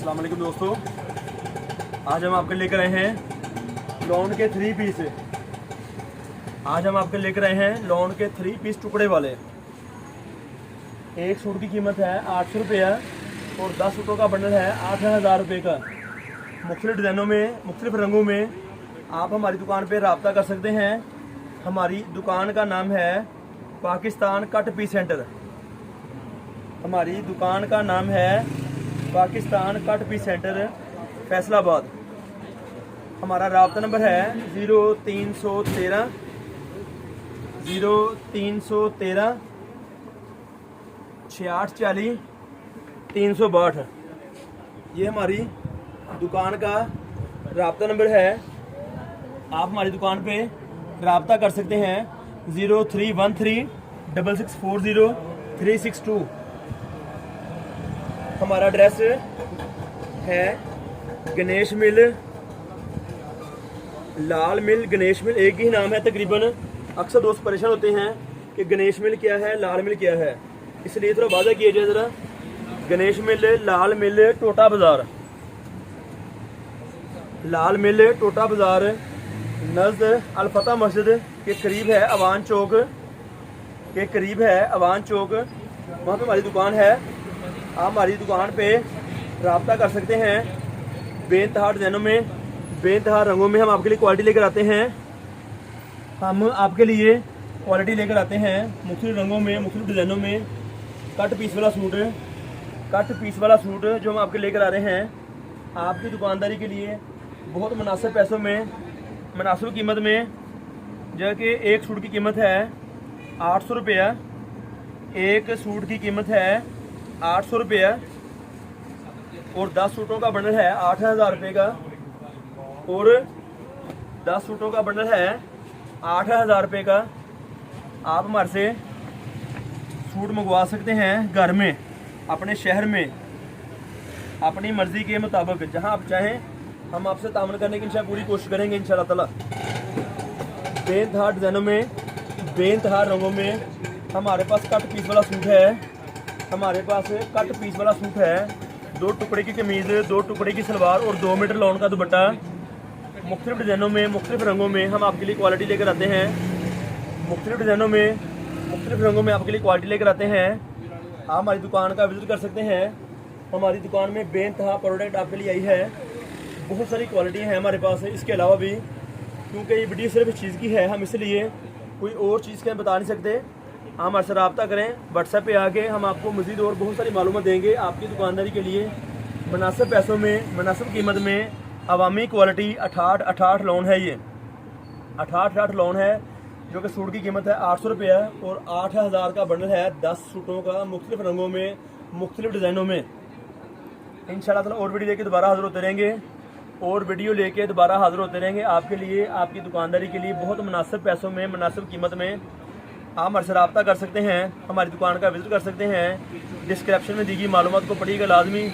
अस्सलाम वालेकुम दोस्तों, आज हम आपके लेकर आए हैं लॉन के 3 पीस। आज हम आपके लेकर आए हैं लॉन के 3 पीस टुकड़े वाले। एक सूट की कीमत है 800 रुपये और 10 सूटों का बंडल है 8,000 रुपये का। मुख्तलिफ डिज़ाइनों में, मुख्तलिफ रंगों में आप हमारी दुकान पर रब्ता कर सकते हैं। हमारी दुकान का नाम है पाकिस्तान कट पीस सेंटर। हमारी दुकान का नाम है Pakistan cut piece centre, Faisalabad. हमारा रब्ता नंबर है 0313 6840 362। ये हमारी दुकान का रब्ता नंबर है। आप हमारी दुकान पे रब्ता कर सकते हैं 0313 6640 362। हमारा एड्रेस है गणेश मिल, लाल मिल, गणेश मिल एक ही नाम है तकरीबन। अक्सर दोस्त परेशान होते हैं कि गणेश मिल क्या है, लाल मिल क्या है, इसलिए थोड़ा वादा किया जाए ज़रा। गणेश मिल, लाल मिल, टोटा बाज़ार, लाल मिल टोटा बाज़ार नज़द अलफता मस्जिद के करीब है, अवान चौक के करीब है, अवान चौक, वहाँ पे हमारी दुकान है। आप हमारी दुकान पे रब्ता कर सकते हैं। बेइंतहा डिज़ाइनों में, बेइंतहा रंगों में हम आपके लिए क्वालिटी लेकर आते हैं। हम आपके लिए क्वालिटी लेकर आते हैं मुख्तलिफ रंगों में, मुख्तलिफ डिज़ाइनों में। कट पीस वाला सूट, कट पीस वाला सूट जो हम आपके लेकर आ रहे हैं आपकी दुकानदारी के लिए बहुत मुनासिब पैसों में, मुनासिब कीमत में। जो कि एक सूट की कीमत है 800 रुपया, एक सूट की कीमत है 800 रुपया और 10 सूटों का बंडल है 8,000 रुपये का। और 10 सूटों का बंडल है 8,000 रुपये का। आप हमारे से सूट मंगवा सकते हैं घर में, अपने शहर में, अपनी मर्ज़ी के मुताबिक जहां आप चाहें। हम आपसे तामन करने की इंशाअल्लाह पूरी कोशिश करेंगे इंशाअल्लाह ताला। बेइंतहा डिज़ाइनों में, बेइंतहा रंगों में हमारे पास कट पीस वाला सूट है। हमारे पास कट पीस वाला सूट है, 2 टुकड़े की कमीज़, 2 टुकड़े की सलवार और 2 मीटर लॉन का दुपट्टा। मुख्तलिफ डिज़ाइनों में, मुख्तलिफ रंगों में हम आपके लिए क्वालिटी लेकर आते हैं। मुख्तलिफ डिज़ाइनों में, मुख्तलिफ रंगों में आपके लिए क्वालिटी लेकर आते हैं। आप हमारी दुकान का विज़िट कर सकते हैं। हमारी दुकान में बेइंतहा प्रोडक्ट आपके लिए आई है। बहुत सारी क्वालिटी हैं हमारे पास। इसके अलावा भी, क्योंकि ये वीडियो सिर्फ इस चीज़ की है, हम इसलिए कोई और चीज़ का बता नहीं सकते। आप हमारे से रब्ता करें व्हाट्सएप पे आके, हम आपको मज़ीद और बहुत सारी मालूमात देंगे आपकी दुकानदारी के लिए मुनासिब पैसों में, मुनासिब कीमत में। अवामी क्वालिटी 68 लॉन है। ये 68 लॉन है जो कि सूट की कीमत है 800 रुपये और 8,000 का बंडल है 10 सूटों का, मुख्तलिफ रंगों में, मुख्तलिफ डिज़ाइनों में। इंशाअल्लाह ताला और वीडियो लेके दोबारा हाज़िर होते रहेंगे, और वीडियो लेके दोबारा हाज़िर होते रहेंगे आपके लिए, आपकी दुकानदारी के लिए बहुत मुनासिब पैसों में, मुनासिब कीमत में। आप हमारे से रब्ता कर सकते हैं, हमारी दुकान का विज़िट कर सकते हैं। डिस्क्रिप्शन में दी गई मालूमात को पढ़िएगा लाजमी।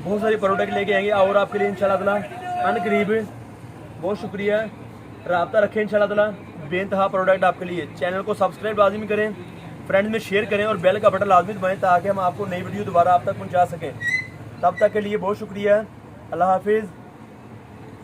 बहुत सारी प्रोडक्ट लेके आएंगे और आपके लिए इंशाअल्लाह ताला अनकरीब। बहुत शुक्रिया, रब्ता रखें इंशाअल्लाह ताला। बेइंतहा प्रोडक्ट आपके लिए। चैनल को सब्सक्राइब लाजमी करें, फ्रेंड्स में शेयर करें और बेल का बटन लाजमी दबाएं ताकि हम आपको नई वीडियो दोबारा आप तक पहुँचा सकें। तब तक के लिए बहुत शुक्रिया। अल्लाह हाफिज़।